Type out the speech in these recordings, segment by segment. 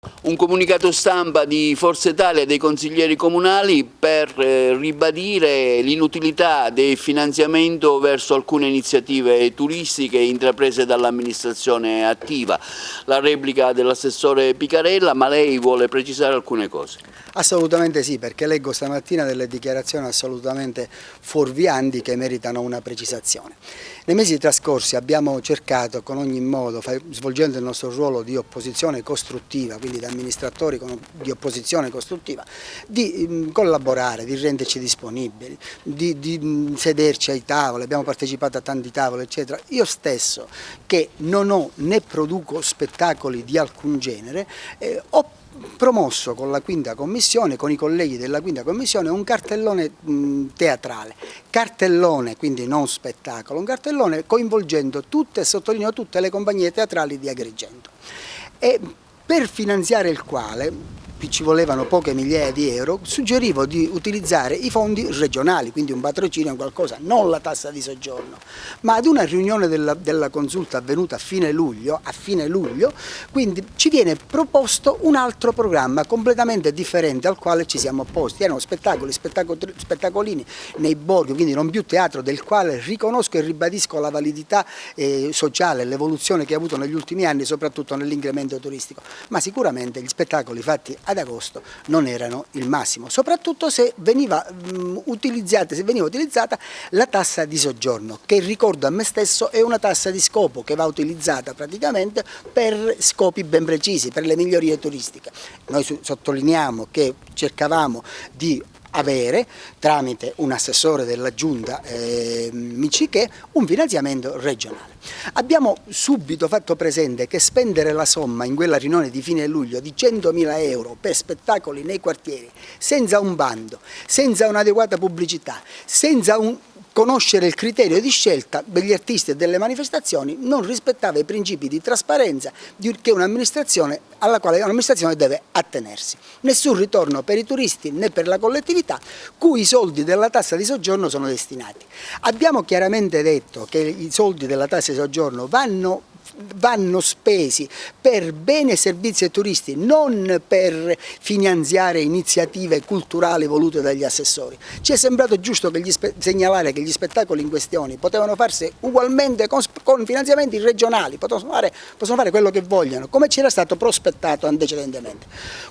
Un comunicato stampa di Forza Italia e dei consiglieri comunali per ribadire l'inutilità del finanziamento verso alcune iniziative turistiche intraprese dall'amministrazione attiva. La replica dell'assessore Picarella, ma lei vuole precisare alcune cose. Assolutamente sì, perché leggo stamattina delle dichiarazioni assolutamente fuorvianti che meritano una precisazione. Nei mesi trascorsi abbiamo cercato con ogni modo, svolgendo il nostro ruolo di opposizione costruttiva, quindi da amministratori di opposizione costruttiva, di collaborare, di renderci disponibili, di sederci ai tavoli, abbiamo partecipato a tanti tavoli eccetera. Io stesso, che non ho né produco spettacoli di alcun genere, ho promosso con la Quinta Commissione, con i colleghi della Quinta Commissione, un cartellone teatrale, cartellone quindi non spettacolo, un cartellone coinvolgendo tutte, sottolineo tutte le compagnie teatrali di Agrigento, e per finanziare il quale ci volevano poche migliaia di euro, suggerivo di utilizzare i fondi regionali, quindi un patrocinio, qualcosa, non la tassa di soggiorno, ma ad una riunione della consulta avvenuta a fine luglio, quindi ci viene proposto un altro programma completamente differente al quale ci siamo opposti. Erano spettacolini nei borghi, quindi non più teatro, del quale riconosco e ribadisco la validità sociale, l'evoluzione che ha avuto negli ultimi anni, soprattutto nell'incremento turistico, ma sicuramente gli spettacoli fatti ad agosto non erano il massimo, soprattutto se veniva utilizzata la tassa di soggiorno, che ricordo a me stesso è una tassa di scopo che va utilizzata praticamente per scopi ben precisi, per le migliorie turistiche. Noi sottolineiamo che cercavamo di avere, tramite un assessore della Giunta Miccichè, un finanziamento regionale. Abbiamo subito fatto presente che spendere la somma in quella riunione di fine luglio di 100.000 euro per spettacoli nei quartieri, senza un bando, senza un'adeguata pubblicità, senza conoscere il criterio di scelta degli artisti e delle manifestazioni, non rispettava i principi di trasparenza che alla quale un'amministrazione deve attenersi. Nessun ritorno per i turisti né per la collettività cui i soldi della tassa di soggiorno sono destinati. Abbiamo chiaramente detto che i soldi della tassa di soggiorno vanno spesi per beni e servizi ai turisti, non per finanziare iniziative culturali volute dagli assessori. Ci è sembrato giusto segnalare che gli spettacoli in questione potevano farsi ugualmente con finanziamenti regionali, possono fare quello che vogliono, come ci era stato prospettato antecedentemente.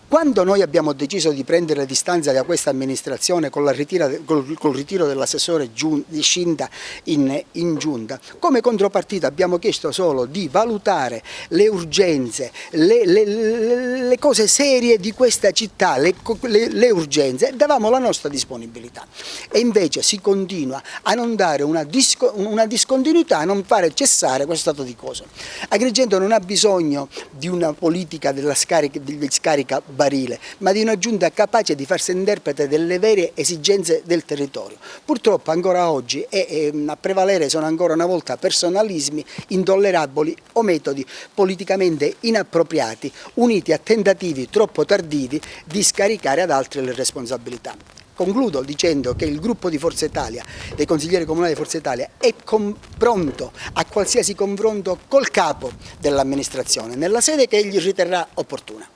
Quando noi abbiamo deciso di prendere distanza da questa amministrazione col ritiro dell'assessore di Scinda in giunta, come contropartita abbiamo chiesto solo di valutare le urgenze, le cose serie di questa città, le urgenze, davamo la nostra disponibilità. E invece si continua a non dare una discontinuità, a non fare cessare questo stato di cose. Agrigento non ha bisogno di una politica di scarica barile, ma di una giunta capace di farsi interprete delle vere esigenze del territorio. Purtroppo ancora oggi a prevalere sono ancora una volta personalismi intollerabili o metodi politicamente inappropriati, uniti a tentativi troppo tardivi di scaricare ad altri le responsabilità. Concludo dicendo che il gruppo di Forza Italia, dei consiglieri comunali di Forza Italia, è pronto a qualsiasi confronto col capo dell'amministrazione, nella sede che egli riterrà opportuna.